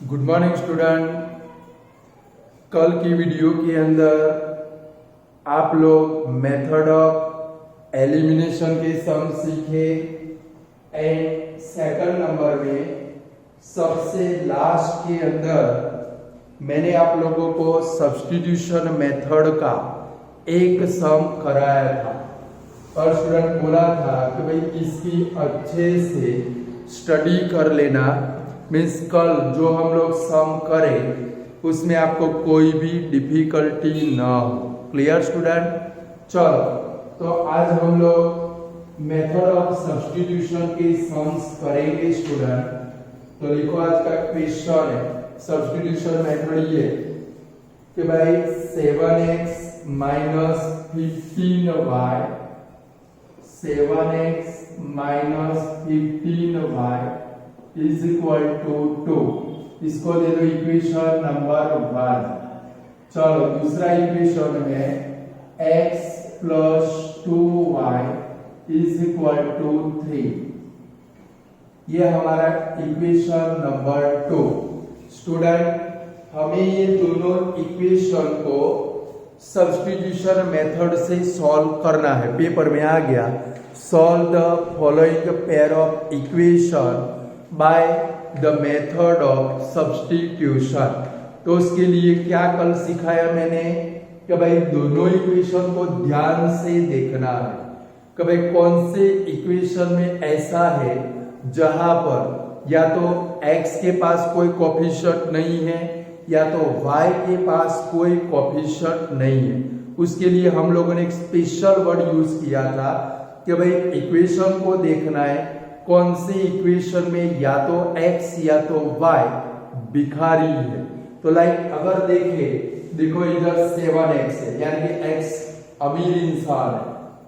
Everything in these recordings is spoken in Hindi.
Good morning student. कल की वीडियो के अंदर आप लोग मेथड ऑफ एलिमिनेशन के सम सीखे एंड सेकंड नंबर में सबसे लास्ट के अंदर मैंने आप लोगों को सब्स्टिट्यूशन मेथड का एक सम कराया था और स्टूडेंट बोला था कि भाई इसकी अच्छे से स्टडी कर लेना, मीन्स कल जो हम लोग सम करें उसमें आपको कोई भी डिफिकल्टी ना हो। Clear student? चलो तो आज हम लोग मेथड ऑफ सब्स्टिट्यूशन के सम्स करेंगे स्टूडेंट। तो लिखो आज का क्वेश्चन है सब्स्टिट्यूशन मेथड ये कि भाई 7x minus 15y 7x minus 15y is equal to 2। इसको दे दो इक्वेशन नंबर 1। चलो दूसरा इक्वेशन में x plus 2y is equal to 3। ये हमारा इक्वेशन नंबर 2। स्टूडेंट हमें ये दोनों इक्वेशन को सब्स्टिट्यूशन मेथड से सॉल्व करना है। पेपर में आ गया solve the following pair of equation by the method of substitution. तो उसके लिए क्या कल सिखाया मैंने कि भाई दोनों इक्वेशन को ध्यान से देखना है कि भाई कौन से इक्वेशन में ऐसा है जहां पर या तो x के पास कोई कोफिशिएंट नहीं है या तो y के पास कोई कोफिशिएंट नहीं है। उसके लिए हम लोगों ने एक स्पेशल वर्ड यूज किया था कि भाई इक्वेशन को देखना है कौन से इक्वेशन में या तो x या तो y भिखारी है। तो लाइक अगर देखो इधर 7x है यानी कि x अमीर इंसान है,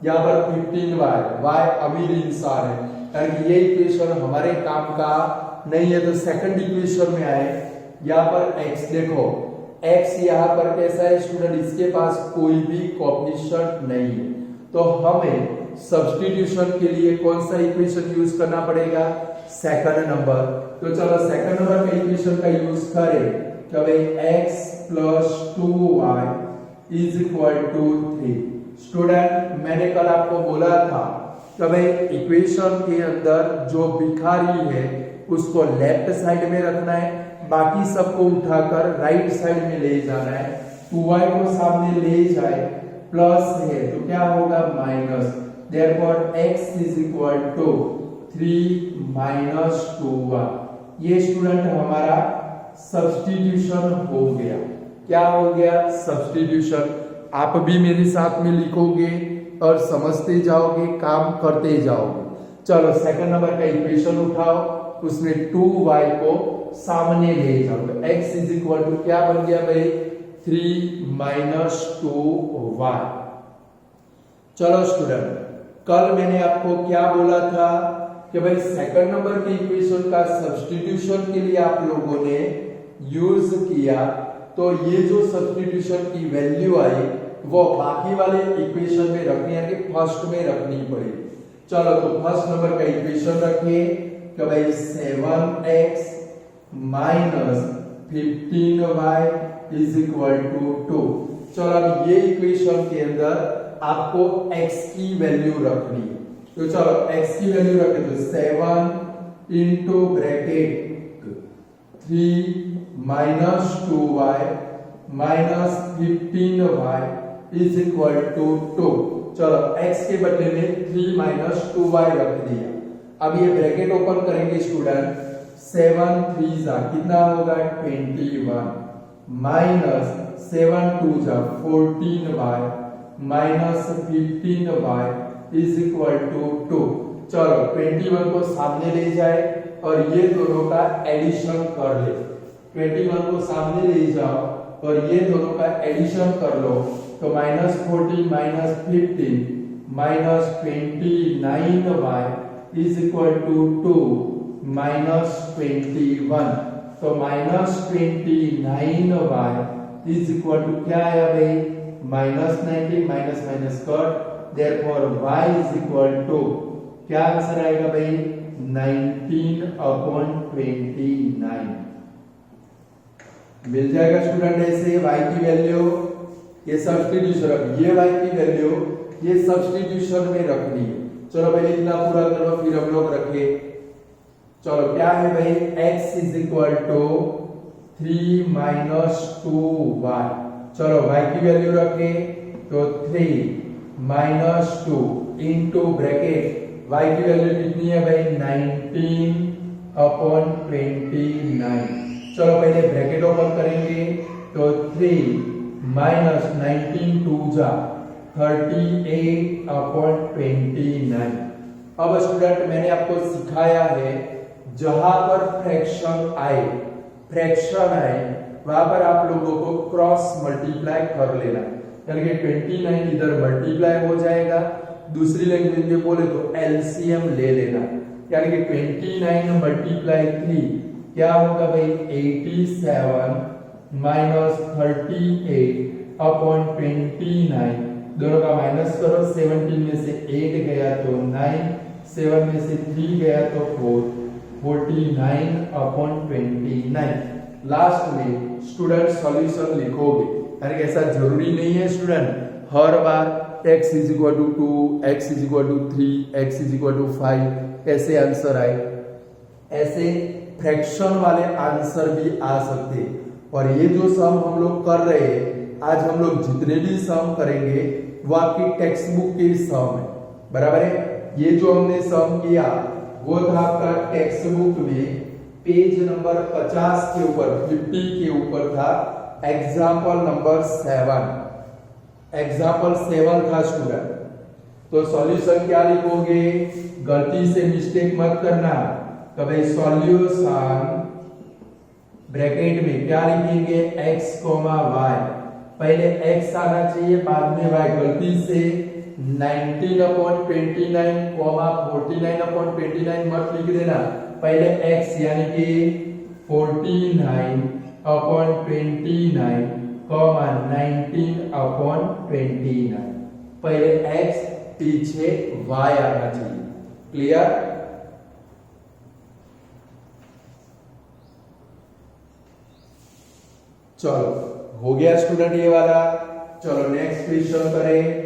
यहाँ पर 15y y अमीर इंसान है, यानी कि ये इक्वेशन हमारे काम का नहीं है। तो सेकंड इक्वेशन में आए यहाँ पर x, देखो x यहाँ पर कैसा है स्टूडेंट, इसके पास कोई भी कोफिशिएंट नहीं है। तो हमें सब्स्टिट्यूशन के लिए कौन सा इक्वेशन यूज करना पड़ेगा? Second number. तो चलो सेकंड नंबर का इक्वेशन का यूज करें कि भाई x plus 2y is equal to 3। Student मैंने कल आपको बोला था कि भाई इक्वेशन के अंदर जो भिखारी है उसको लेफ्ट साइड में रखना है, बाकी सबको उठाकर राइट साइड में ले जाना है। 2y को सामने ले जाए प्लस है तो क्या होगा minus, therefore x is equal to 3 minus 2y। ये स्टूडेंट हमारा सब्स्टिट्यूशन हो गया। क्या हो गया? सब्स्टिट्यूशन। आप भी मेरे साथ में लिखोगे और समझते जाओगे, काम करते जाओगे। चलो सेकंड नंबर का इक्वेशन उठाओ, उसमें 2y को सामने ले जाओ। x इज इक्वल टू क्या बन गया भाई? 3 माइनस 2y। चलो स्टूडेंट कल मैंने आपको क्या बोला था कि भाई सेकंड नंबर के इक्वेशन का सब्स्टिट्यूशन के लिए आप लोगों ने यूज किया, तो ये जो सब्स्टिट्यूशन की वैल्यू आई वो बाकी वाले इक्वेशन में रखनी है कि फर्स्ट में रखनी पड़ेगी। चलो तो फर्स्ट नंबर का इक्वेशन रखिए कि भाई 7x minus 15y is equal to 2। चलो अब ये इक्वेशन के अंदर आपको x की वैल्यू रखनी है। तो चलो x की वैल्यू रखे तो 7 into bracket 3 minus 2y minus 15y is equal to 2। चलो x के बदले में 3 माइनस 2y रख दिया। अब ये ब्रैकेट ओपन करेंगे स्टूडेंट, 7 3 जा कितना होगा 21 माइनस 7 2 जा 14y minus 15y is equal to 2। चलो 21 को सामने ले जाए और ये दोनों का एडिशन कर ले। 21 को सामने ले जाओ और ये दोनों का एडिशन कर लो तो minus 14 minus 15 minus 29y is equal to 2 minus 21। तो minus 29y is equal to क्या आया भाई? Minus 19 minus minus cut, therefore y is equal to क्या आंसर आएगा भाई? 19/29। मिल जाएगा स्टूडेंट ऐसे y की वैल्यू, ये सब्स्टिट्यूशन, ये y की वैल्यू ये सब्स्टिट्यूशन में रखनी है। चलो पहले इतना पूरा करो फिर हम लोग रखे। चलो क्या है भाई, x is equal to 3 minus 2y। चलो y की वैल्यू रखे तो 3 माइनस 2 इंटू ब्रैकेट y की वैल्यू कितनी है भाई 19/29। चलो पहले ब्रैकेट ओपन करेंगे तो 3 माइनस 19 2 जा 38/29। अब स्टूडेंट मैंने आपको सिखाया है जहां पर फ्रैक्शन आए वहां पर आप लोगों को क्रॉस मल्टीप्लाई कर लेना, यानी कि 29 इधर मल्टीप्लाई हो जाएगा, दूसरी लैंग्वेज में बोले तो एलसीएम ले लेना, यानी कि 29 मल्टीप्लाई 3 क्या होगा भाई 87 माइनस 38/29। दोनों का माइनस करो, 17 में से 8 गया तो 9, 7 में से 3 गया तो 4, 49/29। लास्ट में स्टूडेंट सॉल्यूशन लिखोगे, यानी कि ऐसा जरूरी नहीं है स्टूडेंट हर बार x is equal to 2, x is equal to 3, x is equal to 5 ऐसे आंसर आए। ऐसे फ्रैक्शन वाले आंसर भी आ सकते हैं। और ये जो सम हम लोग कर रहे हैं, आज हम लोग जितने भी सम करेंगे वो आपकी टेक्स्ट बुक के सम है, बराबर है। ये जो हमने सम किया वो था आपका टेक्स्ट बुक में पेज नंबर 50 के ऊपर 50 के ऊपर था एग्जाम्पल नंबर 7। एग्जाम्पल 7 था स्टूडेंट। तो सॉल्यूशन क्या लिखोगे, गलती से मिस्टेक मत करना। तो भाई सॉल्यूशन ब्रैकेट में क्या लिखेंगे x, y। पहले x आना चाहिए बाद में y। गलती से 19/29, 49/29 मत लिख देना, पहले x यानी कि 49/29, 19/29, पहले x पीछे y आना चाहिए। क्लियर? चलो हो गया स्टूडेंट ये वाला। चलो नेक्स्ट क्वेश्चन करें।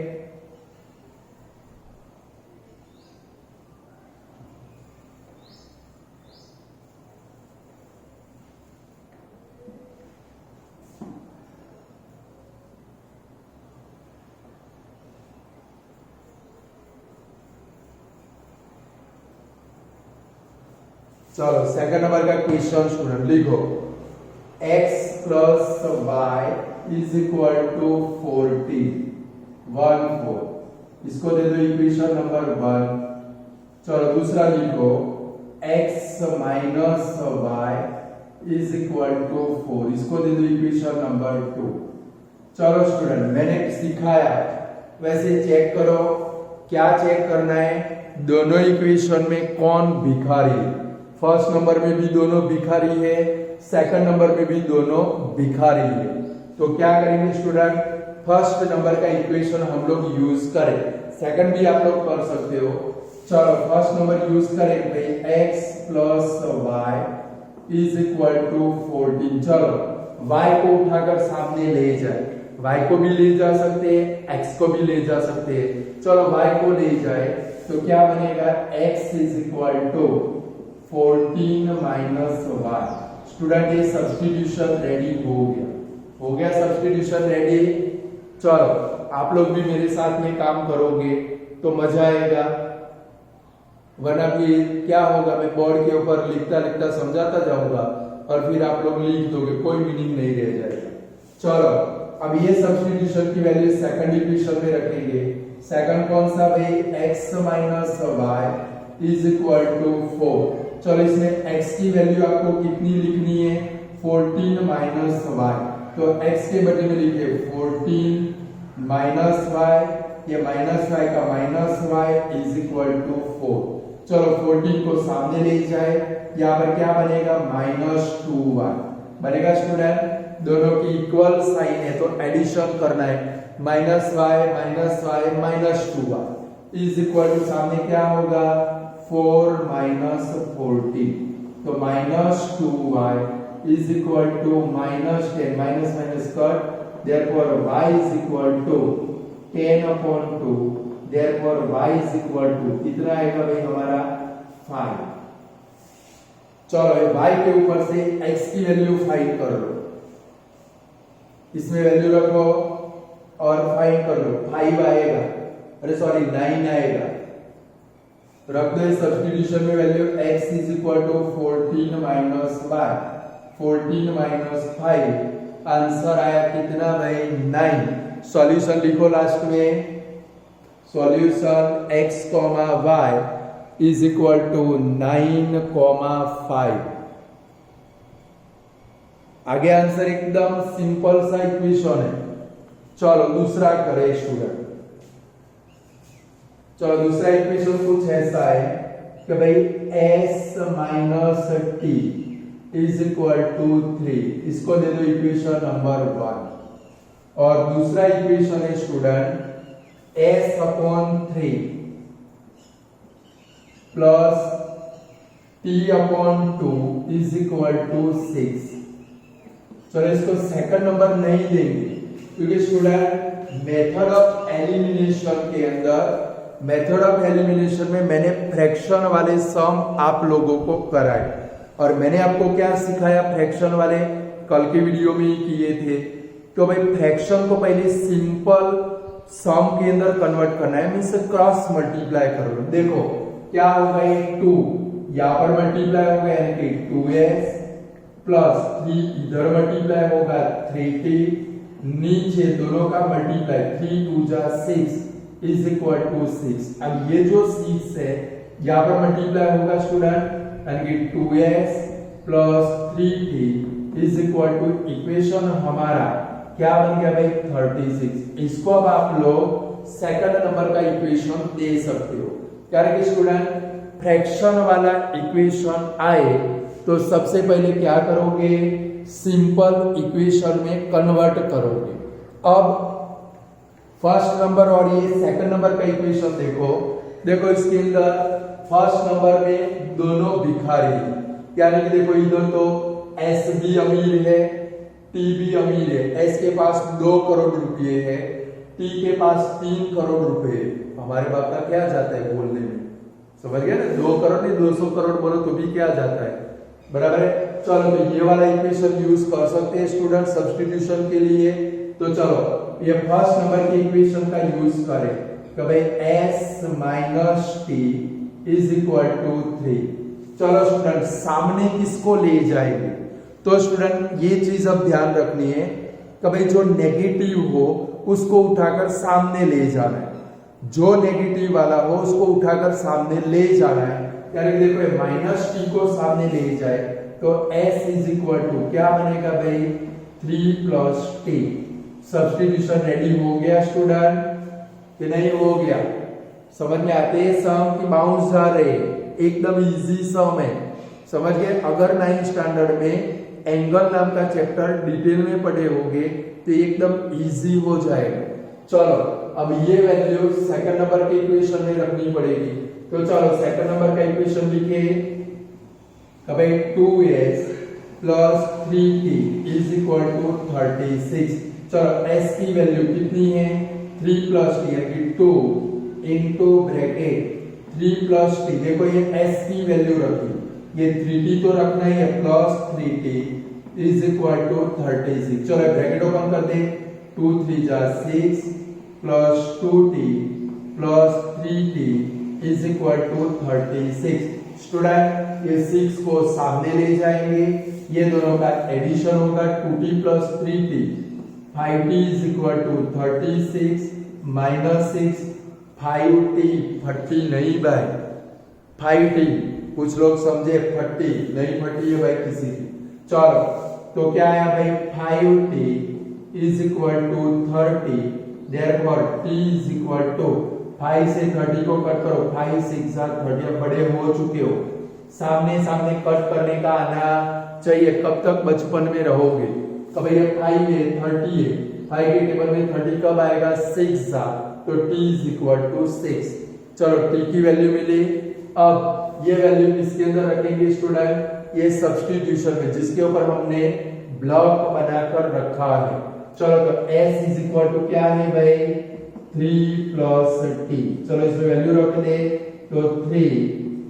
चलो सेकंड नंबर का क्वेश्चन स्टूडेंट लिखो, x plus y is equal to 40, 1 4। इसको दे दो इक्वेशन नंबर 1। चलो दूसरा लिखो, x minus y is equal to 4। इसको दे दो इक्वेशन नंबर 2। चलो स्टूडेंट मैंने सिखाया वैसे चेक करो। क्या चेक करना है, दोनों इक्वेशन में कौन भिखारी है। फर्स्ट नंबर में भी दोनों भिखारी है, सेकंड नंबर में भी दोनों भिखारी है। तो क्या करेंगे स्टूडेंट, फर्स्ट नंबर का इक्वेशन हम लोग यूज करें, सेकंड भी आप लोग कर सकते हो। चलो फर्स्ट नंबर यूज करेंगे, x plus y is equal to 14। चलो y को उठाकर सामने ले जाए, y को भी ले जा सकते हैं, x को भी ले जा सकते हैं। चलो y को ले जाए तो क्या बनेगा, x is equal to 14 minus y। Student ये सब्स्टिट्यूशन रेडी हो गया सब्स्टिट्यूशन रेडी। चलो आप लोग भी मेरे साथ में काम करोगे तो मजा आएगा, वरना भी क्या होगा, मैं बोर्ड के ऊपर लिखता लिखता समझाता जाऊंगा और फिर आप लोग लिख दोगे, कोई मीनिंग नहीं रह जाएगा। चलो अब ये सब्स्टिट्यूशन की वैल्यू सेकंड इक्वेशन में रखेंगे। सेकंड कौन सा भाई, x minus y is equal to 4। चलो इसमें x की वैल्यू आपको कितनी लिखनी है, 14 माइनस y। तो x के बदले में लिखे 14 माइनस y, ये माइनस y का minus y is equal to 4। चलो 14 को सामने ले जाए, यहाँ पर क्या बनेगा, -2y बनेगा स्टूडेंट। दोनों की इक्वल साइन है तो एडिशन करना है, -y -2y is equal to सामने क्या होगा, 4 माइनस 14। तो -2y is equal to minus 10, minus minus cut, therefore y is equal to 10 upon 2, therefore y is equal to कितना आएगा भाई हमारा 5। चलो y के ऊपर से x की वैल्यू फाइंड कर लो, इसमें वैल्यू रखो और फाइंड कर लो। 5 आएगा, अरे सॉरी 9 आएगा, रख दो सब्स्टिट्यूशन में value x is equal to 14 minus y, 14 minus 5, answer आया कितना भाई 9। सॉल्यूशन लिखो लास्ट में, solution x, y is equal to 9,5। आगे आंसर एकदम सिंपल सा इक्वेशन है। चलो दूसरा करें स्टूडेंट। चलो दूसरा इक्वेशन कुछ ऐसा है कि भाई s minus T is equal to 3, इसको दे दो इक्वेशन नंबर 1। और दूसरा इक्वेशन है student s upon 3 plus t upon 2 is equal to 6। चलो इसको सेकंड नंबर नहीं देंगे क्योंकि स्टूडेंट मेथड ऑफ एलिमिनेशन के अंदर, मेथड ऑफ एलिमिनेशन में मैंने फ्रैक्शन वाले सम आप लोगों को कराए और मैंने आपको क्या सिखाया, फ्रैक्शन वाले कल के वीडियो में ही किए थे। तो भाई फ्रैक्शन को पहले सिंपल सम के अंदर कन्वर्ट करना है, मींस क्रॉस मल्टीप्लाई कर लो। देखो क्या होगा, ये 2 यहां पर मल्टीप्लाई होगा यानी कि 2s प्लस 3 इधर मल्टीप्लाई होगा 3t, नीचे दोनों का मल्टीप्लाई 3 2 जा 6 इज इक्वल टू 6। अब ये जो 6 है यहां पर मल्टीप्लाई होगा स्टूडेंट यानी कि 2s plus 3t is equal to equation हमारा क्या बन गया भाई 36। इसको अब आप लोग सेकंड नंबर का इक्वेशन दे सकते हो। यानी कि स्टूडेंट फ्रैक्शन वाला इक्वेशन आए तो सबसे पहले क्या करोगे, सिंपल इक्वेशन में कन्वर्ट करोगे। अब फर्स्ट नंबर और ये सेकंड नंबर का इक्वेशन देखो इसके अंदर फर्स्ट नंबर में दोनों भिखारी, यानी कि देखो इधर तो एस भी अमीर है, टी भी अमीर है। एस के पास 2 करोड़ रुपए है, टी के पास 3 करोड़ रुपए है। हमारे बाप का क्या जाता है बोलने में, समझ गए ना, 2 करोड़ नहीं 200 करोड़ बोलो तो भी क्या जाता है, बराबर है। चलो तो ये वाला इक्वेशन यूज कर सकते हैं स्टूडेंट सब्स्टिट्यूशन के लिए। तो चलो ये फर्स्ट नंबर की इक्वेशन का यूज करें कि भाई s minus T is equal to 3। चलो स्टूडेंट सामने किसको ले जाएंगे, तो स्टूडेंट ये चीज अब ध्यान रखनी है कि भाई जो नेगेटिव हो उसको उठाकर सामने ले जाना है, जो नेगेटिव वाला हो उसको उठाकर सामने ले जाना है। यानी कि देखो माइनस टी को सामने ले जाए तो s इज इक्वल टू क्या बनेगा भाई 3 प्लस टी। सब्स्टिट्यूशन रेडी हो गया स्टूडेंट कि नहीं हो गया, समझ में आते हैं सम की बाउंस जा रहे, एकदम इजी सम है, समझ गए। अगर 9th स्टैंडर्ड में एंगल नाम का चैप्टर डिटेल में पढ़े होंगे तो एकदम इजी हो जाएगा। चलो अब ये वैल्यू सेकंड नंबर के इक्वेशन में रखनी पड़ेगी। तो चलो सेकंड नंबर का इक्वेशन लिखे, भाई 2s plus 3t is equal to 36। चलो s की वैल्यू कितनी है 3 प्लस टी यानी 2 इनटू ब्रैकेट 3 प्लस टी। देखो ये s की वैल्यू रखी, ये 3t तो रखना ही है, plus 3t is equal to 36। चलो ब्रैकेट ओपन कर दे, 2 3 जा 6 plus 2t plus 3t is equal to 36। Student ये 6 को सामने ले जाएंगे, ये दोनों का एडिशन होगा 2t plus 3t, 5t is equal to 36 minus 6 5t 30 नहीं भाई 5t, कुछ लोग समझे 30 नहीं, 30 है भाई किसी की। चलो तो क्या आया भाई 5t is equal to 30, therefore t is equal to 5 से 30 को कट करो, 5 6 30, बड़े हो चुके हो, सामने सामने कट करने का आना चाहिए। कब तक बचपन में रहोगे, कब ये 5 है 30 है, 5 के टेबल में 30 कब आएगा 6 तो t इज इक्वल टू 6। चलो t की वैल्यू मिली। अब ये वैल्यू किसके अंदर रखेंगे स्टूडेंट? ये सब्स्टिट्यूशन में, जिसके ऊपर हमने ब्लॉक बनाकर रखा है। चलो तो s इज इक्वल टू क्या है भाई? 3 प्लस t। चलो इसमें वैल्यू रख दे, तो 3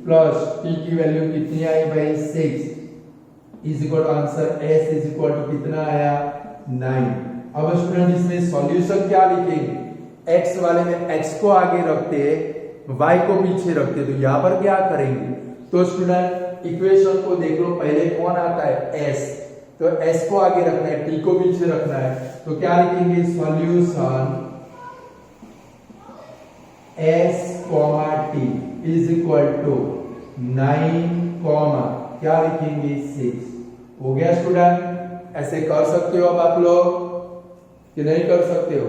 प्लस t की वैल्यू कितनी आई भाई? 6 is equal to answer s is equal to कितना आया? 9। अब स्टूडेंट इसमें सॉल्यूशन क्या लिखेंगे? x वाले में x को आगे रखते, y को पीछे रखते, तो यहां पर क्या करेंगे? तो स्टूडेंट इक्वेशन को देख लो, पहले कौन आता है? s, तो s को आगे रखना है, t को पीछे रखना है, तो क्या लिखेंगे? Solution s, t is equal to 9, क्या लिखेंगे? 6। हो गया स्टूडेंट? ऐसे कर सकते हो अब आप लोग कि नहीं कर सकते हो?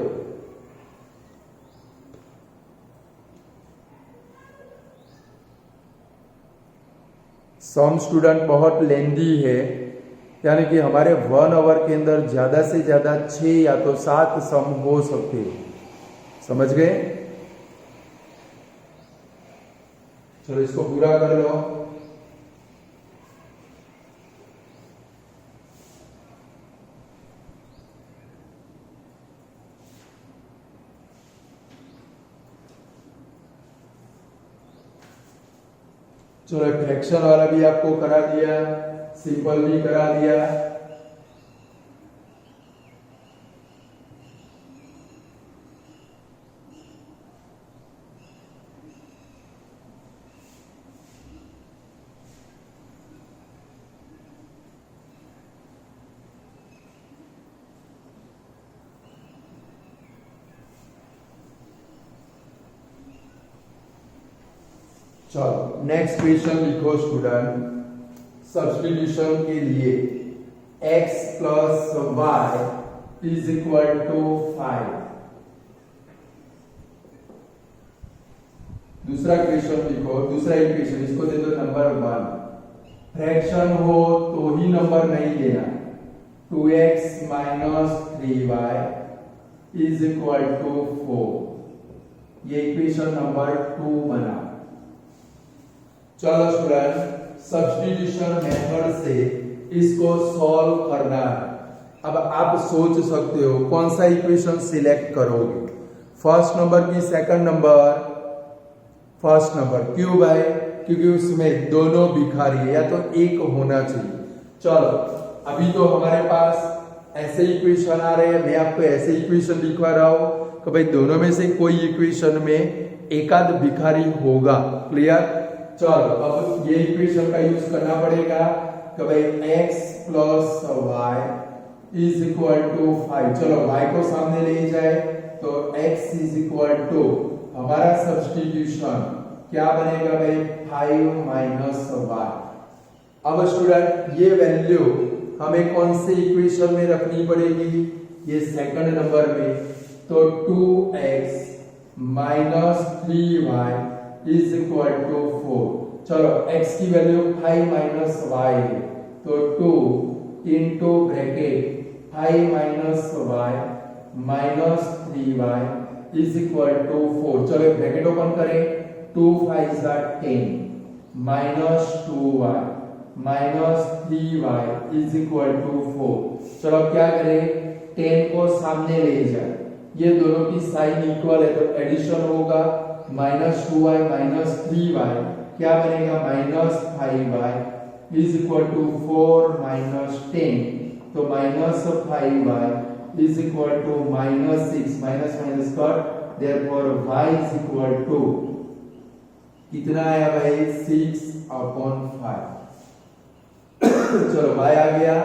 सम स्टूडेंट बहुत लेंदी है, यानी कि हमारे 1 आवर के अंदर ज्यादा से ज्यादा 6 या तो 7 सम हो सकते हैं। समझ गए? चलो इसको पूरा कर लो। चलो फ्रैक्शन वाला भी आपको करा दिया, सिंपल भी करा दिया। चलो नेक्स्ट क्वेश्चन लिखो स्टूडेंट। सब्स्टिट्यूशन के लिए x plus Y is equal to 5। दूसरा क्वेश्चन लिखो, दूसरा इक्वेशन, इसको दे दो नंबर 1। फ्रैक्शन हो तो ही नंबर नहीं देना। 2x minus 3y is equal to 4। ये इक्वेशन नंबर 2 बना। चलो स्टूडेंट, सब्स्टिट्यूशन मेथड से इसको सॉल्व करना है। अब आप सोच सकते हो कौन सा इक्वेशन सिलेक्ट करोगे, फर्स्ट नंबर की सेकंड नंबर? First number. क्यों भाई? क्योंकि उसमें दोनों भिखारी है, या तो एक होना चाहिए। चलो अभी तो हमारे पास ऐसे इक्वेशन आ रहे हैं, मैं आपको ऐसे इक्वेशन लिखवा रहा हूं कि भाई दोनों में से कोई इक्वेशन में एकाध भिखारी होगा। क्लियर? चलो अब ये इक्वेशन का यूज करना पड़ेगा कि भाई x plus Y is equal to 5। चलो y को सामने ले जाए तो x इज इक्वल टू, हमारा सब्स्टिट्यूशन क्या बनेगा भाई? 5 माइनस वाई। अब स्टूडेंट ये वैल्यू हमें कौन से इक्वेशन में रखनी पड़ेगी? ये सेकंड नंबर में। तो 2x minus 3y is equal to 4। चलो x की वैल्यू 5 माइनस वाई है, तो 2 into bracket 5 minus y minus 3y is equal to 4। चलो ब्रैकेट ओपन करें, 2 5 is 10 minus 2y minus 3y is equal to 4। चलो क्या करें? 10 को सामने ले जाए, ये दोनों की साइन इक्वल है तो एडिशन होगा। माइनस 2y माइनस 3y क्या बनेगा? Minus 5y is equal to 4 minus 10, तो minus 5y is equal to minus 6। Minus minus cut, therefore y is equal to कितना आया भाई? 6/5। चलो y आ गया।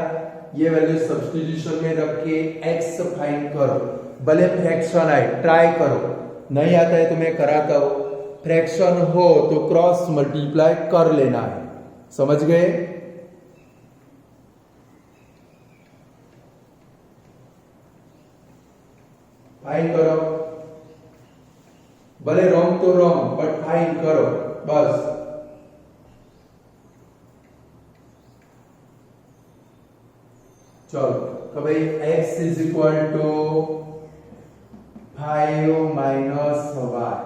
ये वैल्यू सब्स्टिट्यूशन में रख के x फाइंड करो, भले फ्रैक्शन आए, ट्राई करो। नहीं आता है तो मैं कराता हूं। फ्रैक्शन हो तो क्रॉस मल्टीप्लाई कर लेना है। समझ गए? फाइंड करो, भले रॉन्ग तो रॉन्ग, बट फाइंड करो बस। चलो तो भाई x is equal to 5 minus y,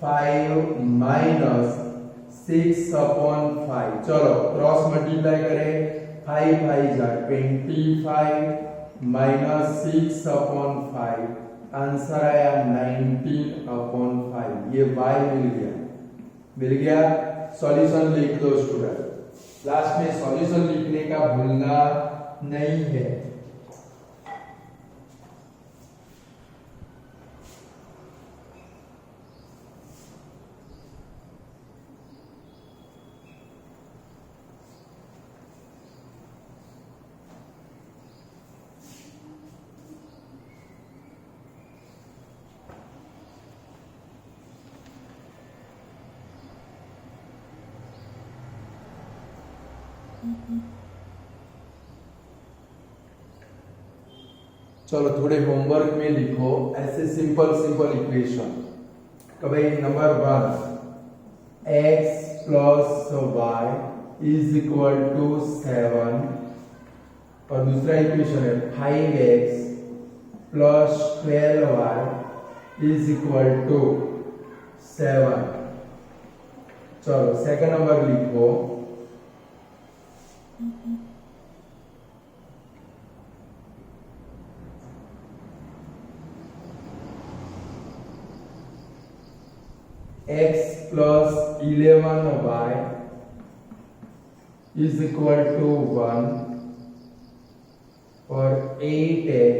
5 minus 6/5। चलो क्रॉस मल्टीप्लाई करें, 5 5 जा 25 माइनस 6/5, आंसर आया 19/5। ये y मिल गया। सॉल्यूशन लिख दो स्टूडेंट, लास्ट में सॉल्यूशन लिखने का भूलना नहीं है। चलो थोड़े होमवर्क में लिखो ऐसे सिंपल इक्वेशन। भाई number 1 x plus y is equal to 7 और दूसरा इक्वेशन है 5x plus 12y is equal to 7। चलो सेकंड नंबर लिखो x plus 11y is equal to 1 और 8x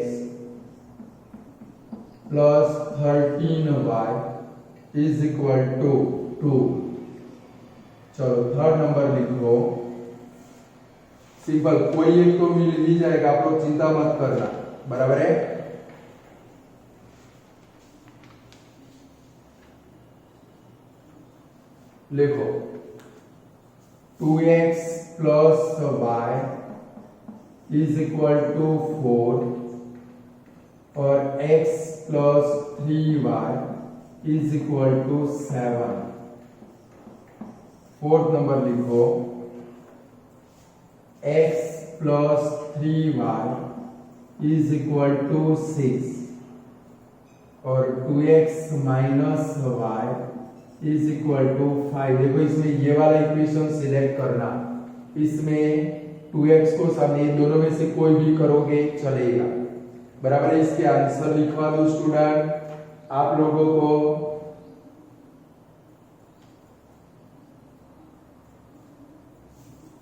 plus 13y is equal to 2। चलो थर्ड नंबर लिखो, सिंपल, कोई एक तो मिल ही जाएगा, आप लोग चिंता मत करना, बराबर है। लिखो 2x plus y is equal to 4 और x plus 3y is equal to 7। Fourth number लिखो x plus 3y is equal to 6 और 2x minus y is equal to 5। देखो इसमें ये वाला इक्वेशन सिलेक्ट करना, इसमें 2x को सामने दोनों में से कोई भी करोगे चलेगा, बराबर है। इसके आंसर लिखवा दो स्टूडेंट आप लोगों को।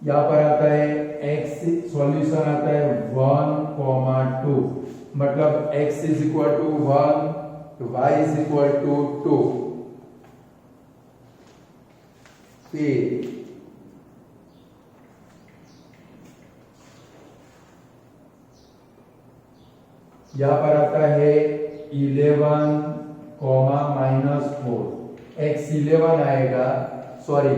यहां पर आता है x, सॉल्यूशन आता है 1,2, मतलब x इज इक्वल टू 1 तो y इज इक्वल टू 2। फिर यहां पर आता है 11 माइनस 4, x 11 आएगा, सॉरी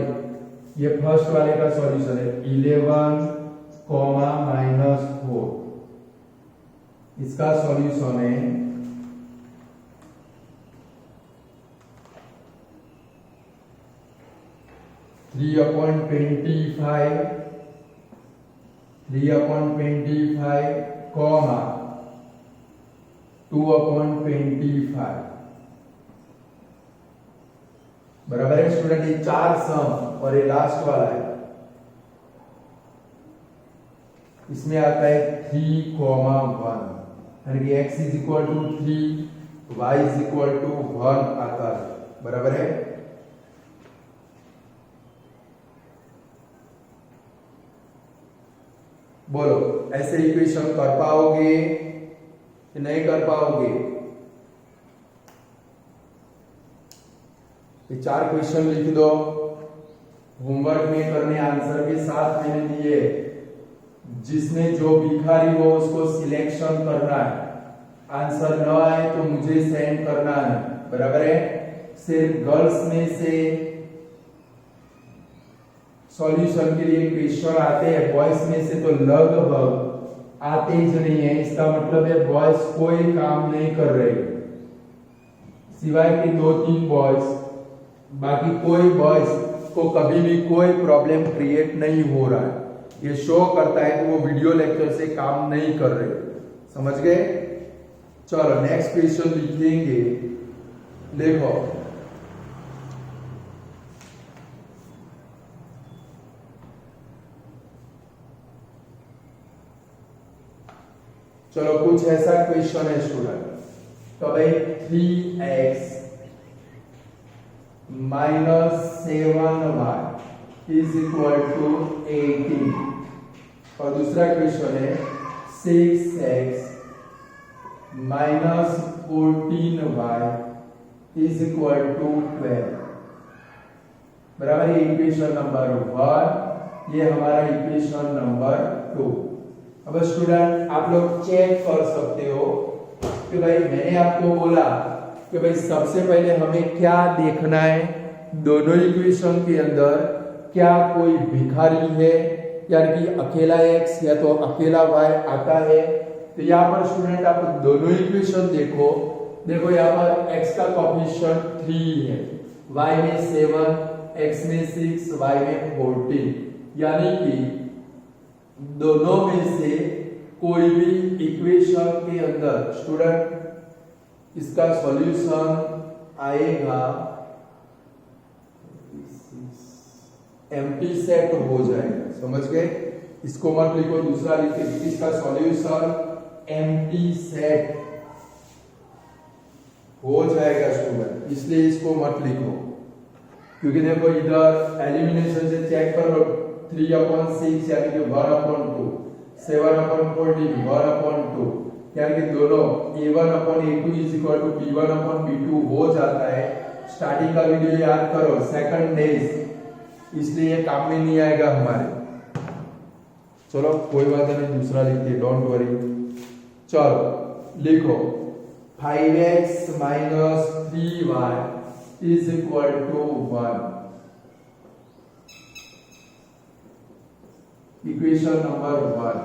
ये फर्स्ट वाले का सॉल्यूशन है 11 माइनस 4, इसका सॉल्यूशन है 3/25 कॉमा 2/25, बराबर है स्टूडेंट। ये 4 सम और ये लास्ट वाला है, इसमें आता है 3,1, यानी कि x is equal to 3, y is equal to 1 आता है, बराबर है। बोलो ऐसे इक्वेशन कर पाओगे कि नहीं कर पाओगे? ये 4 क्वेश्चन लिख दो, होमवर्क में करने आंसर के साथ मैंने दिए, जिसने जो भिखारी हो उसको सिलेक्शन करना है, आंसर न आए तो मुझे सेंड करना है, बराबर है। सिर्फ गर्ल्स में से सॉल्यूशन के लिए क्वेश्चन आते हैं, बॉयज में से तो लगभग आते ही नहीं है, इसका मतलब है बॉयज कोई काम नहीं कर रहे, सिवाय के 2-3 बॉयज, बाकी कोई बॉयज को कभी भी कोई प्रॉब्लम क्रिएट नहीं हो रहा है। ये शो करता है कि वो वीडियो लेक्चर से काम नहीं कर रहे, समझ गए। चलो नेक्स्ट क्वेश्चन लिखेंगे। देखो चलो कुछ ऐसा क्वेश्चन है स्टूडेंट, तो भाई 3x minus 7y is equal to 18, और दूसरा क्वेश्चन है 6x minus 14y is equal to 12। बराबर, ये इक्वेशन नंबर 1, ये हमारा इक्वेशन नंबर 2। अब स्टूडेंट आप लोग चेक कर सकते हो कि भाई मैंने आपको बोला कि भाई सबसे पहले हमें क्या देखना है, दोनों इक्वेशन के अंदर क्या कोई भिखारी है, यानी कि अकेला x या तो अकेला y आता है। तो यहाँ पर स्टूडेंट आप दोनों इक्वेशन देखो यहाँ पर x का कोएफिशिएंट 3 है, y में 7, x में 6, y में 14, यानी कि दोनों में से कोई भी इक्वेशन के अंदर स्टूडेंट इसका सॉल्यूशन आएगा एम्प्टी सेट हो जाएगा। समझ गए? इसको मत लिखो, दूसरा लिखिए, इसका सॉल्यूशन एम्प्टी सेट हो जाएगा स्टूडेंट, इसलिए इसको मत लिखो, क्योंकि देखो इधर एलिमिनेशन से चेक करो 3/6 यानी कि 1/2, 7/14 1/2, यानी कि दोनों a1/a2 is equal to b1/b2 हो जाता है। स्टार्टिंग का वीडियो याद करो, सेकंड डेज, इसलिए काम में नहीं आएगा हमारे। चलो कोई बात नहीं, दूसरा लिखते, डोंट वरी। चलो लिखो 5x minus 3y is equal to 1। Equation number 1।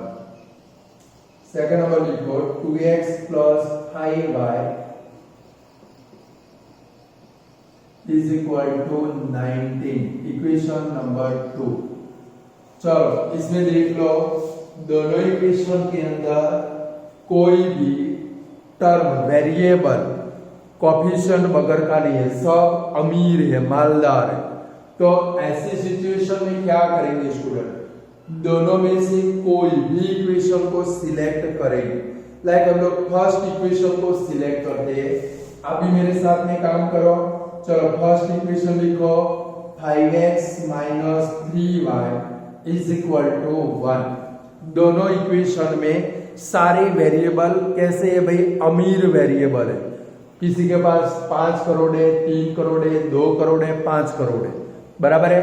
Second number लिखो 2x plus 5y is equal to 19। Equation number 2। चलो इसमें देख लो, दोनों इक्वेशन के अंदर कोई भी टर्म वेरिएबल कोएफिशिएंट बगैर का नहीं है, सब अमीर है, मालदार है। तो ऐसी सिचुएशन में क्या करेंगे स्टूडेंट, दोनों में से कोई भी इक्वेशन को सिलेक्ट करेंगे। लाइक हम लोग फर्स्ट इक्वेशन को सिलेक्ट करते हैं। अभी मेरे साथ में काम करो, चलो फर्स्ट इक्वेशन लिखो 5x minus 3y is equal to 1। दोनों इक्वेशन में सारे वेरिएबल कैसे है भाई, अमीर वेरिएबल है। किसी के पास 5 करोड़ है, 3 करोड़ है, 2 करोड़ है, 5 करोड़ है, बराबर है।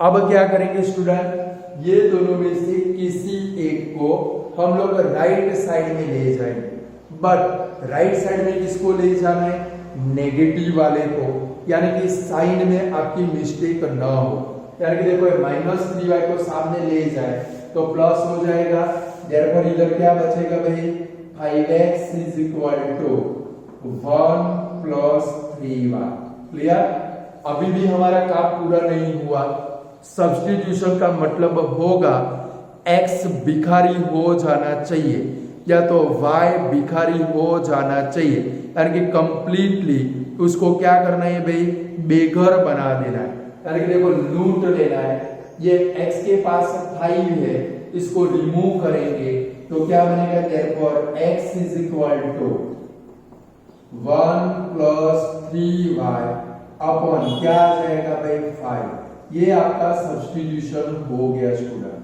अब क्या करेंगे स्टूडेंट, ये दोनों में से किसी एक को हम लोग राइट साइड में ले जाएंगे। बट राइट साइड में किसको ले जाना है, नेगेटिव वाले को, यानी कि साइन में आपकी मिस्टेक ना हो। यानी कि देखो माइनस 3y को सामने ले जाए तो प्लस हो जाएगा, देयरफॉर इधर क्या बचेगा भाई, 5x is equal to 1 plus 3y। Clear? अभी भी हमारा काम पूरा नहीं हुआ। सब्स्टिट्यूशन का मतलब होगा x भिखारी हो जाना चाहिए या तो y भिखारी हो जाना चाहिए, यानी कि कंप्लीटली उसको क्या करना है भाई, बेघर बना देना है, यानी कि देखो लूट लेना है। ये x के पास 5 है, इसको रिमूव करेंगे तो क्या बनेगा, therefore x is equal to 1 plus 3y upon क्या आ जाएगा भाई 5। ये आपका सब्स्टिट्यूशन हो गया स्टूडेंट।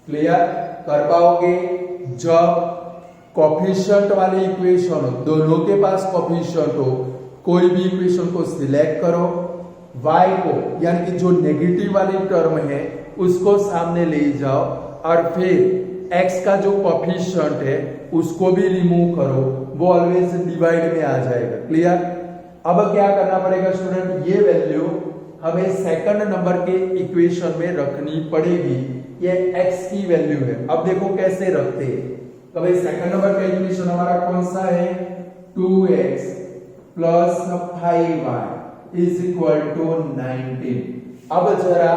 क्लियर? कर पाओगे? जब कोएफिशिएंट वाले इक्वेशन हो, दोनों के पास कोएफिशिएंट हो, कोई भी इक्वेशन को सिलेक्ट करो, y को यानी कि जो नेगेटिव वाली टर्म है उसको सामने ले जाओ, और फिर x का जो कोएफिशिएंट है उसको भी रिमूव करो, वो ऑलवेज डिवाइड में आ जाएगा। क्लियर? अब क्या करना पड़ेगा स्टूडेंट, ये वैल्यू हमें सेकंड नंबर के इक्वेशन में रखनी पड़ेगी। ये x की वैल्यू है। अब देखो कैसे रखते हैं। तो भाई सेकंड नंबर का इक्वेशन हमारा कौन सा है, 2x plus 5y is equal to 19। अब जरा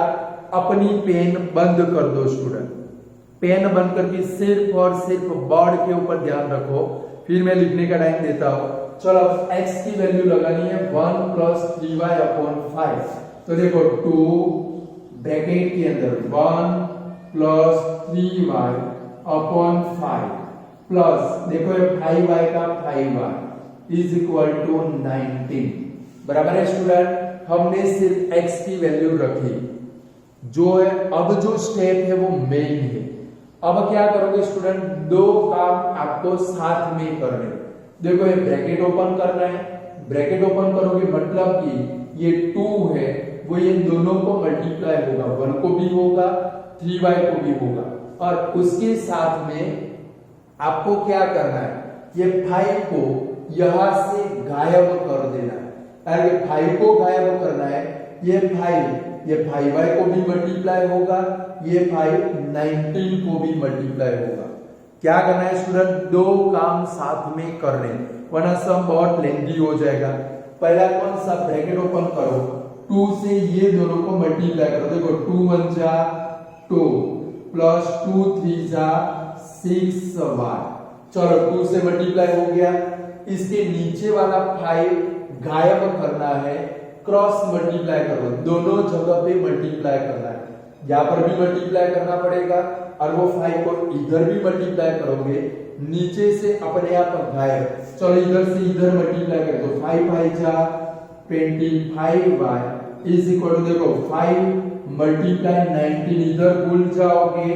अपनी पेन बंद कर दो स्टूडेंट, पेन बंद करके सिर्फ और सिर्फ बोर्ड के ऊपर ध्यान रखो, फिर मैं लिखने का टाइम देता हूं। चलो अब x की वैल्यू लगानी है 1 प्लस 3y अपॉन 5। तो देखो 2 ब्रैकेट के अंदर 1 प्लस 3y अपॉन 5 प्लस देखो ये 5y का 5y इज इक्वल टू 19 बराबर है स्टूडेंट। हमने सिर्फ x की वैल्यू रखी जो है। अब जो स्टेप है वो मेन है। अब क्या करोगे स्टूडेंट, दो काम आपको साथ में करने। देखो ये ब्रैकेट ओपन करना है, ब्रैकेट ओपन करोगे मतलब कि ये 2 है वो ये दोनों को मल्टीप्लाई होगा, 1 को भी होगा 3y को भी होगा। और उसके साथ में आपको क्या करना है, ये 5 को यहां से गायब कर देना है। अगर 5 को गायब करना है, ये 5y को भी मल्टीप्लाई होगा, ये 5 19 को भी मल्टीप्लाई होगा। क्या करना है स्टूडेंट, दो काम साथ में करने, वरना सम बहुत लेंथी हो जाएगा। पहला कौन सा, ब्रैकेट ओपन करो, 2 से ये दोनों को मल्टीप्लाई करो। देखो 2 1 जा 2 प्लस 2 3 जा 6y। चलो 2 से मल्टीप्लाई हो गया। इसके नीचे वाला 5 गायब करना है, क्रॉस मल्टीप्लाई करो, दोनों जगह पे मल्टीप्लाई करना है। यहाँ पर भी मल्टीप्लाई करना पड़ेगा और वो 5 को इधर भी मल्टीप्लाई करोगे, नीचे से अपने आप गायब। चलो इधर से इधर मल्टीप्लाई कर दो, 5 5 जा 25y इज इक्वल टू देखो 5 मल्टीप्लाई 19, इधर भूल जाओगे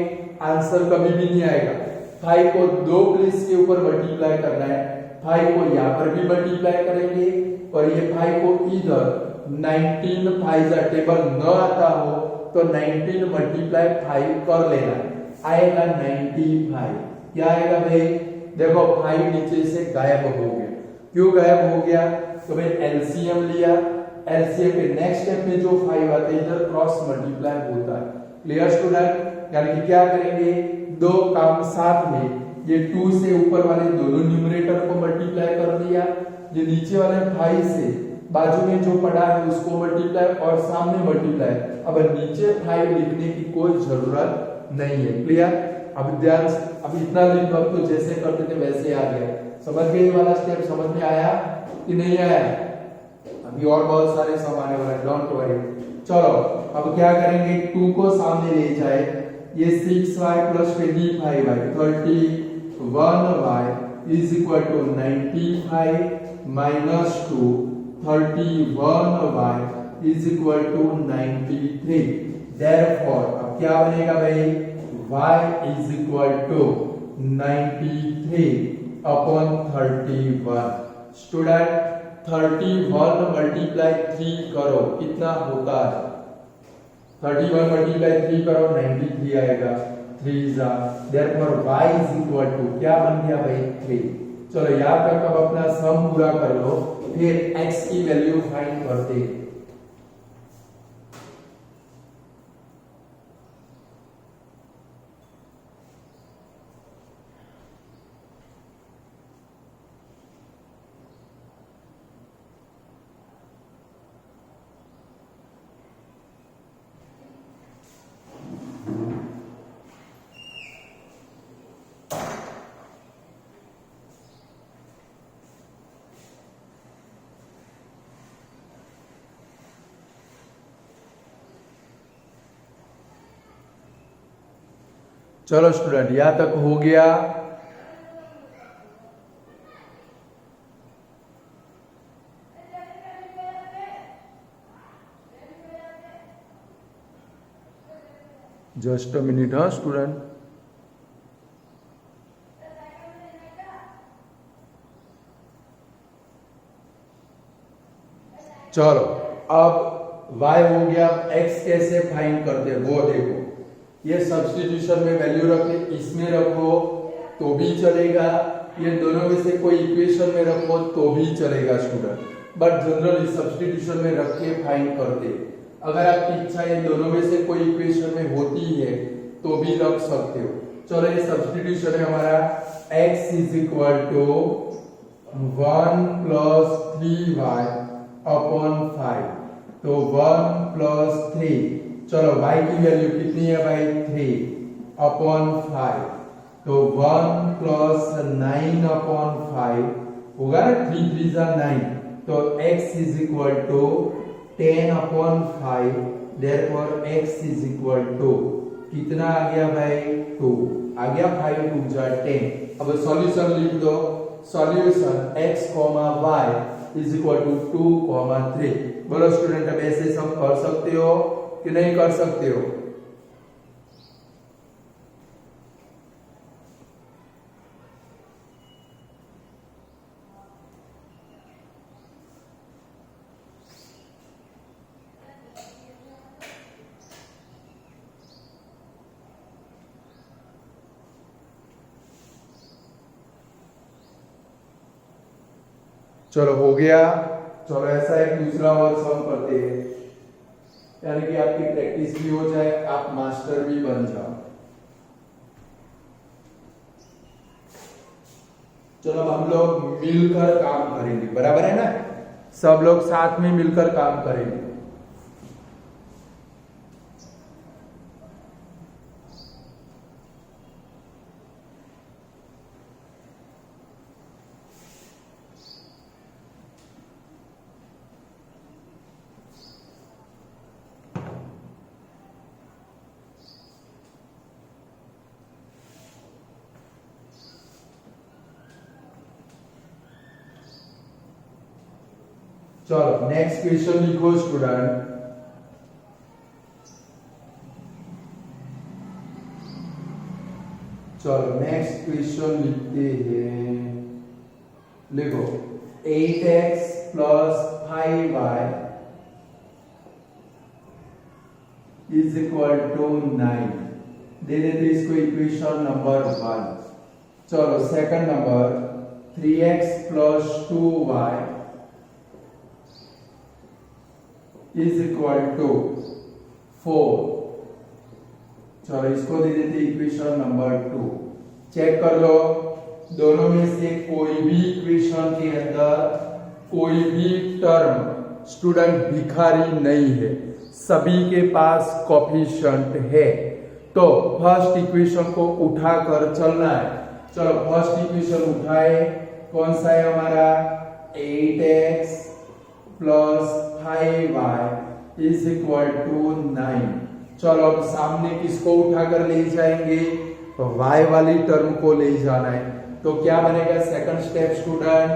आंसर कभी भी नहीं आएगा। 5 को दो प्लेस के ऊपर मल्टीप्लाई करना है, 5 को यहाँ पर भी मल्टीप्लाई करेंगे और ये 5 को इधर 19 5 जा टेबल न आता हो तो 19 मल्टीप्लाई 5 कर लेना, आएगा 95। क्या आएगा भाई, देखो 5 नीचे से गायब हो गया। क्यों गायब हो गया, तो भाई एलसीएम लिया, एलसीएम के नेक्स्ट स्टेप में जो 5 आता है इधर क्रॉस मल्टीप्लाई होता है। क्लियर स्टूडेंट, यानी कि क्या करेंगे, दो काम साथ में, ये 2 से ऊपर वाले दोनों न्यूमरेटर को मल्टीप्लाई कर दिया, ये नीचे वाले 5 से बाजू में जो पड़ा है उसको मल्टीप्लाई और सामने मल्टीप्लाई। अब नीचे 5 लिखने की कोई जरूरत नहीं है। क्लियर, अब ध्यान, अब इतना लिख दो, तो जैसे करते थे वैसे आ गया। समझ गए ये वाला स्टेप, समझ में आया कि नहीं आया? अभी और बहुत सारे सम आने वाले, डोंट वरी। चलो अब क्या करेंगे, 2 को सामने ले जाए, ये 6y plus 25y 31y is equal to 95 minus 2 31y is equal to 93। Therefore अब क्या बनेगा भाई, y is equal to 93 upon 31। Student 31 multiply 3 करो, कितना होता है, 31 मल्टीप्लाई 3 करो 93 आएगा, 3 जा, therefore y is equal to क्या बन गया भाई 3। चलो यहाँ तक अब अपना सम पूरा कर लो, फिर x की वैल्यू फाइंड करते हैं। चलो स्टूडेंट यहां तक हो गया। जस्ट अ मिनट, हाँ स्टूडेंट। चलो अब y हो गया, x कैसे फाइंड करते हैं वो देखो। ये सब्स्टिट्यूशन में वैल्यू रखे, इसमें रखो तो भी चलेगा, ये दोनों में से कोई इक्वेशन में रखो तो भी चलेगा स्टूडेंट, बट जनरली सब्स्टिट्यूशन में रख के फाइंड करते। अगर आपकी इच्छा ये दोनों में से कोई इक्वेशन में होती है तो भी रख सकते हो। चलो ये सब्स्टिट्यूशन है हमारा, x is equal to 1 plus 3y upon 5, तो 1 प्लस 3। चलो y की वैल्यू कितनी है भाई 3 अपॉन 5, तो 1 प्लस 9 अपॉन 5 होगा ना, 3 3 जा 9, तो x is equal to 10 upon 5, therefore x is equal to कितना आ गया भाई 2 आ गया 5 2 जा 10। अब सॉल्यूशन लिख दो। Solution x, y is equal to 2, 3। बोलो स्टूडेंट, अब ऐसे सब कर सकते हो कि नहीं कर सकते हो? चलो हो गया। चलो ऐसा एक दूसरा और सॉल्व करते हैं, यानी कि आपकी प्रैक्टिस भी हो जाए, आप मास्टर भी बन जाओ। चलो अब हम लोग मिलकर काम करेंगे, बराबर है ना? सब लोग साथ में मिलकर काम करेंगे। चलो नेक्स्ट क्वेश्चन लिखो स्टूडेंट। चलो नेक्स्ट क्वेश्चन लिखते हैं, लिखो 8x plus 5y is equal to 9। दे देते इसको इक्वेशन नंबर 1। चलो second number 3x plus 2y is equal to 4। चलो इसको दे देते इक्वेशन नंबर 2। चेक कर लो, दोनों में से कोई भी इक्वेशन के अंदर कोई भी टर्म स्टूडेंट भिखारी नहीं है, सभी के पास कोफिशिएंट है। तो फर्स्ट इक्वेशन को उठाकर चलना है। चलो फर्स्ट इक्वेशन उठाए, कौन सा है हमारा? 8x plus 5y is equal to 9। चलो अब सामने किसको उठाकर ले जाएंगे? तो y वाली टर्म को ले जाना है। तो क्या बनेगा second step student?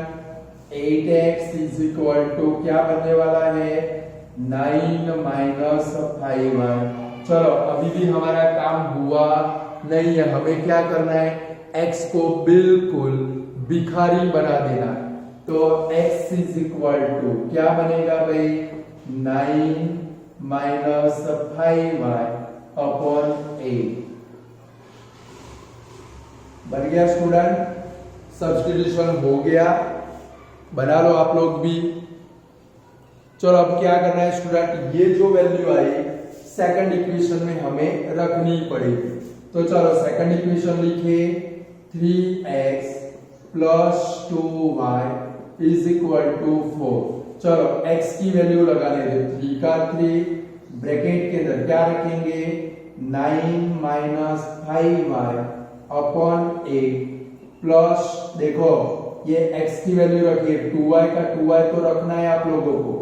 8x is equal to क्या बनने वाला है? 9 माइनस 5y। चलो अभी भी हमारा काम हुआ नहीं है, हमें क्या करना है? x को बिल्कुल भिखारी बना देना है। तो x इज इक्वल टू क्या बनेगा भाई? 9 माइनस 5y अपॉन 8 बन गया स्टूडेंट। सब्स्टिट्यूशन हो गया, बना लो आप लोग भी। चलो अब क्या करना है स्टूडेंट? ये जो वैल्यू आई सेकंड इक्वेशन में हमें रखनी पड़ेगी। तो चलो सेकंड इक्वेशन लिखे 3x plus 2y is equal to 4। चलो x की वैल्यू लगा लेते, 3 का 3 ब्रैकेट के अंदर क्या रखेंगे? 9 माइनस 5y अपॉन 8 प्लस, देखो ये x की वैल्यू रखिए, 2y का 2y तो रखना है आप लोगों को,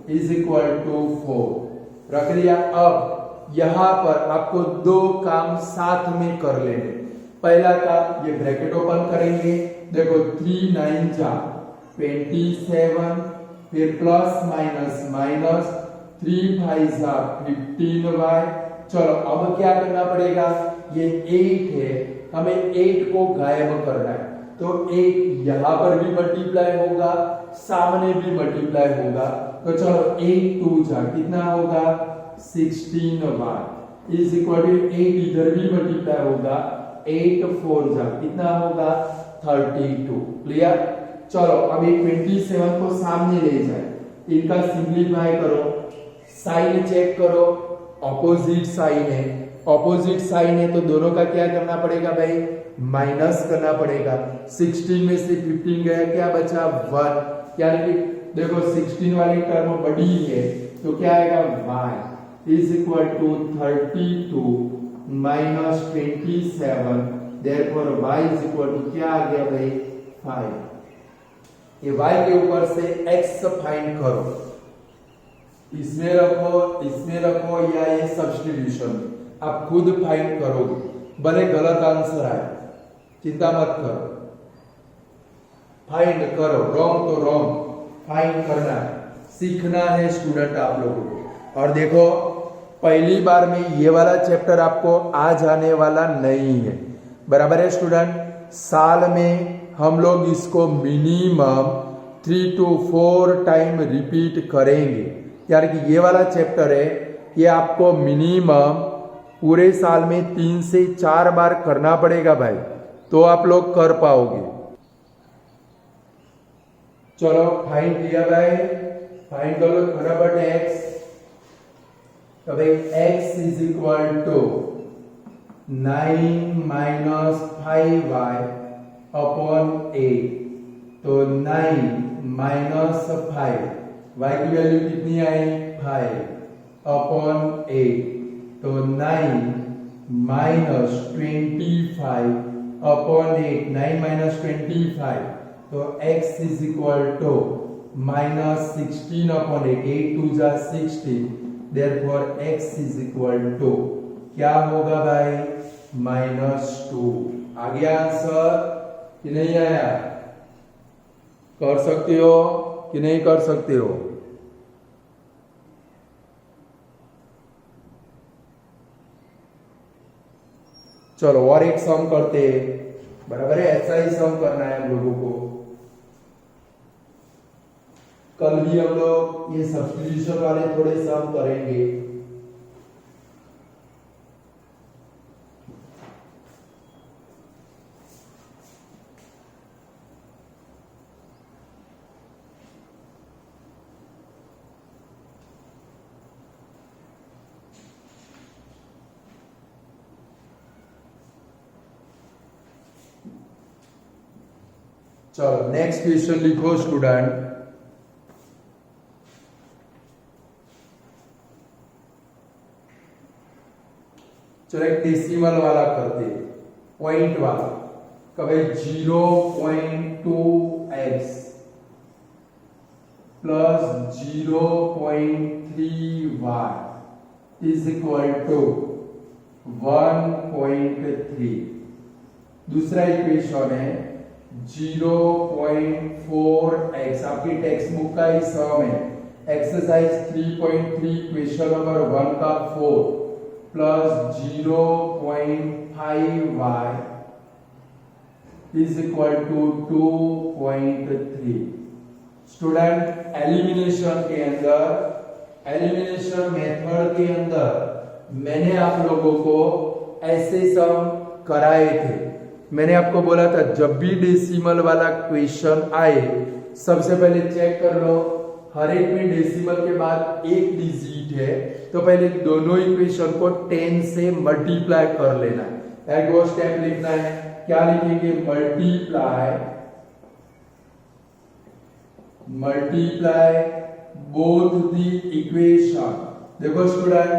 इज इक्वल टू 4 रख दिया। अब यहां पर आपको दो काम साथ में कर लेंगे। पहला काम, ये ब्रैकेट ओपन करेंगे, देखो 3 9 जा 27, फिर प्लस माइनस माइनस 3 5 जा 15y। चलो अब क्या करना पड़ेगा? ये 8 है, हमें 8 को गायब करना है। तो 8 यहां पर भी मल्टीप्लाई होगा, सामने भी मल्टीप्लाई होगा। तो चलो 8 2 जा कितना होगा? 16y इज इक्वल टू 8 इधर भी मल्टीप्लाई होगा, 8 4 जा कितना होगा? 32। क्लियर? चलो अभी 27 को सामने ले जाए, इनका सिंपलीफाई करो, साइन चेक करो, ऑपोजिट साइन है, ऑपोजिट साइन है तो दोनों का क्या करना पड़ेगा भाई? माइनस करना पड़ेगा। 16 में से 15 गया, क्या बचा? 1। यानी कि देखो 16 वाली टर्म बड़ी है तो क्या आएगा? y is equal to 32 minus 27, therefore y is equal to क्या आ गया भाई? 5। ये y के ऊपर से x फाइंड करो, इसमें रखो या ये सब्स्टिट्यूशन। आप खुद फाइंड करोगे, भले गलत आंसर आए, चिंता मत करो, फाइंड करो, रॉन्ग तो रॉन्ग, फाइंड करना सीखना है स्टूडेंट आप लोगों को। और देखो पहली बार में ये वाला चैप्टर आपको आज आने वाला नहीं है, बराबर है स्टूडेंट। साल में हम लोग इसको मिनिमम 3 to 4 टाइम रिपीट करेंगे, यानी कि ये वाला चैप्टर है, ये आपको मिनिमम पूरे साल में 3 से 4 बार करना पड़ेगा भाई, तो आप लोग कर पाओगे। चलो फाइंड किया भाई, फाइंड करो फटाफट x, तो भाई x is equal to 9 minus 5y upon 8, तो 9 माइनस 5, y की वैल्यू कितनी आई 5 अपॉन 8, तो 9 माइनस 25 अपॉन 8, 9 माइनस 25, तो x is equal to minus 16 upon 8, 8 2 जा 16, therefore x is equal to क्या होगा भाई -2। आ गया आंसर कि नहीं आया? कर सकते हो कि नहीं कर सकते हो? चलो और एक सम करते हैं, बराबर है, ऐसा ही सम करना है हम लोगों को। कल भी हम लोग ये सब्स्टिट्यूशन वाले थोड़े सम करेंगे। चलो नेक्स्ट क्वेश्चन लिखो स्टूडेंट। चलो एक डेसिमल वाला करते, पॉइंट वाला, कभी 0.2x plus 0.3y is equal to 1.3। दूसरा इक्वेशन है 0.4x, आपकी टेक्स्ट बुक का ही सम है, एक्सरसाइज 3.3 क्वेश्चन नंबर 1 का 4 plus 0.5y is equal to 2.3। Student elimination के अंदर, एलिमिनेशन मेथड के अंदर मैंने आप लोगों को ऐसे सम कराए थे। मैंने आपको बोला था जब भी डेसिमल वाला क्वेश्चन आए सबसे पहले चेक कर लो, हर एक में डेसिमल के बाद एक डिजिट है, तो पहले दोनों इक्वेशन को 10 से मल्टीप्लाई कर लेना है। एक वो स्टेप लिखना है, क्या लिखेंगे? Multiply both the equation. देखो स्टूडेंट,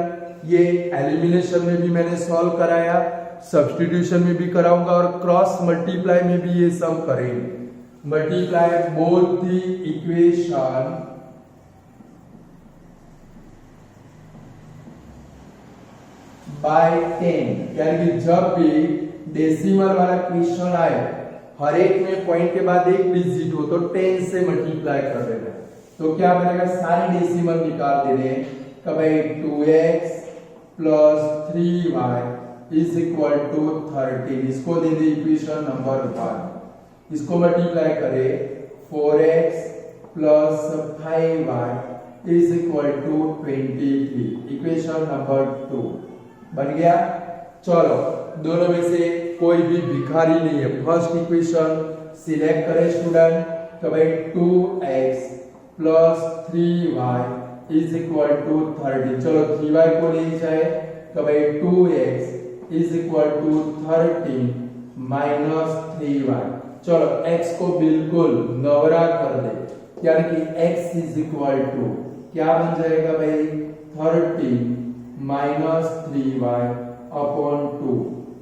ये एलिमिनेशन में भी मैंने सॉल्व कराया, सब्स्टिट्यूशन में भी कराऊंगा और क्रॉस मल्टीप्लाई में भी ये सम करेंगे। Multiply both the equation by 10, यानी कि जब भी डेसिमल वाला क्वेश्चन आए हर एक में पॉइंट के बाद एक डिजिट हो तो 10 से मल्टीप्लाई कर देना। तो क्या बनेगा? सारे डेसिमल निकाल देने, कभी 2x plus 3y is equal to 13, इसको दे दे इक्वेशन नंबर 1। इसको मल्टीप्लाई करे 4x plus 5y is equal to 23, equation number 2 बन गया। चलो दोनों में से कोई भी भिखारी नहीं है, फर्स्ट इक्वेशन सिलेक्ट करें स्टूडेंट, तो भाई 2x plus 3y is equal to 30। चलो 3y को ले जाए, तो भाई 2x is equal to 13 minus 3y। चलो x को बिल्कुल नवरा कर दे, यानी कि x इज इक्वल टू क्या बन जाएगा भाई? 13 माइनस 3y अपॉन 2,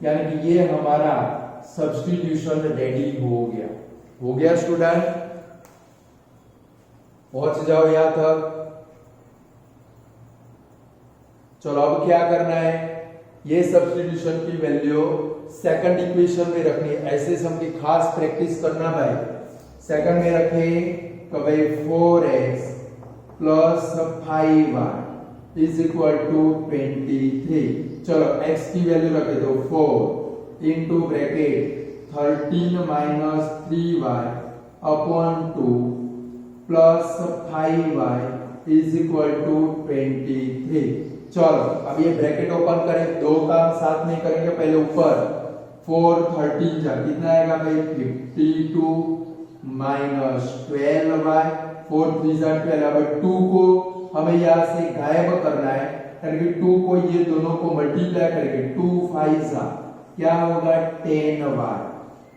यानी कि ये हमारा सब्स्टिट्यूशन रेडी हो गया। हो गया स्टूडेंट? पहुंच जाओ यहां तक। चलो अब क्या करना है? ये सब्स्टिट्यूशन की वैल्यू सेकंड इक्वेशन में रखनी है। ऐसे सम की खास प्रैक्टिस करना भाई। सेकंड में रखे तो भाई 4x plus 5y is equal to 23। चलो x की वैल्यू रखे तो 4 into bracket 13 minus 3y upon 2 plus 5y is equal to 23। चलो अब ये ब्रैकेट ओपन करें, दो काम साथ में करेंगे। पहले ऊपर 4 13 जा कितना आएगा भाई 52 माइनस 12y 4 3 जा 12। अब 2 को हमें यहाँ से गायब करना है, यानी कि 2 को ये दोनों को मल्टीप्लाई करेंगे। 2 5 जा क्या होगा 10y,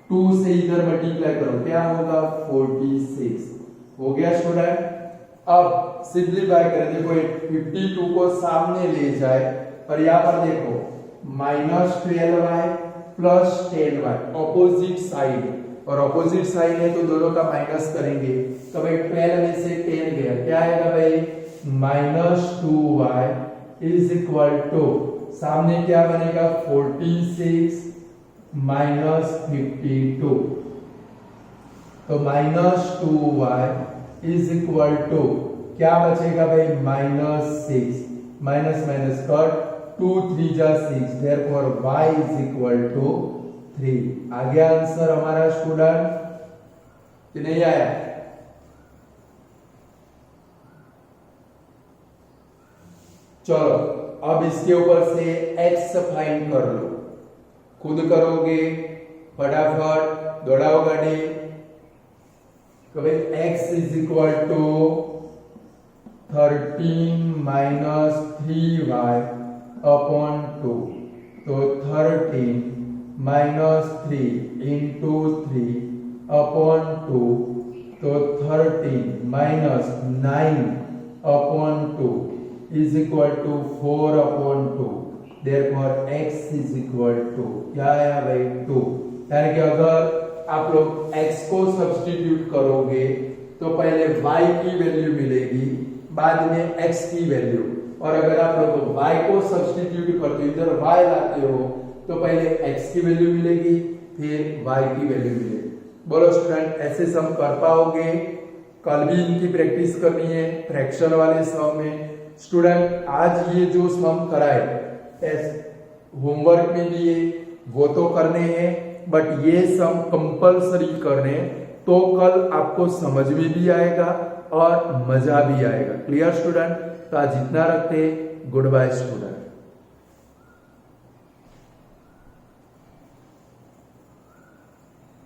2 से इधर मल्टीप्लाई करो क्या होगा 46। हो गया स्टूडेंट। अब सिंपलीफाई करें, देखो 52 को सामने ले जाए और यहाँ पर देखो minus 12y plus 10y opposite side, और ऑपोजिट साइड है तो दोनों का माइनस करेंगे। तो भाई 12 में से 10 गया, क्या आएगा भाई minus 2y is equal to सामने क्या बनेगा 46 माइनस 52। तो minus 2y is equal to क्या बचेगा भाई -6, माइनस माइनस कट 2 3 जा 6, therefore y is equal to 3। आ गया आंसर हमारा स्टूडेंट कि नहीं आया? चलो अब इसके ऊपर से x फाइंड कर लो, खुद करोगे फटाफट, दौड़ाओ गाड़ी। तो भाई x is equal to 13 minus 3y upon 2, तो 13 माइनस 3 इंटू 3 अपॉन 2, तो 13 minus 9 upon 2 is equal to 4 upon 2। Therefore x is equal to क्या आया भाई 2। यानी कि अगर आप लोग x को सब्स्टिट्यूट करोगे तो पहले y की वैल्यू मिलेगी, बाद में x की वैल्यू, और अगर आप लोग y को सब्स्टिट्यूट करते हो इधर y लाते हो तो पहले x की वैल्यू मिलेगी फिर y की वैल्यू मिलेगी। बोलो स्टूडेंट ऐसे सम कर पाओगे? कल भी इनकी प्रैक्टिस करनी है फ्रैक्शन वाले सम में। स्टूडेंट आज ये जो सम कराए होमवर्क में दिए वो तो करने हैं, बट ये सम कंपलसरी करने, तो कल आपको समझ में भी आएगा और मजा भी आएगा। Clear student? तो आज इतना रखते, गुड बाय स्टूडेंट।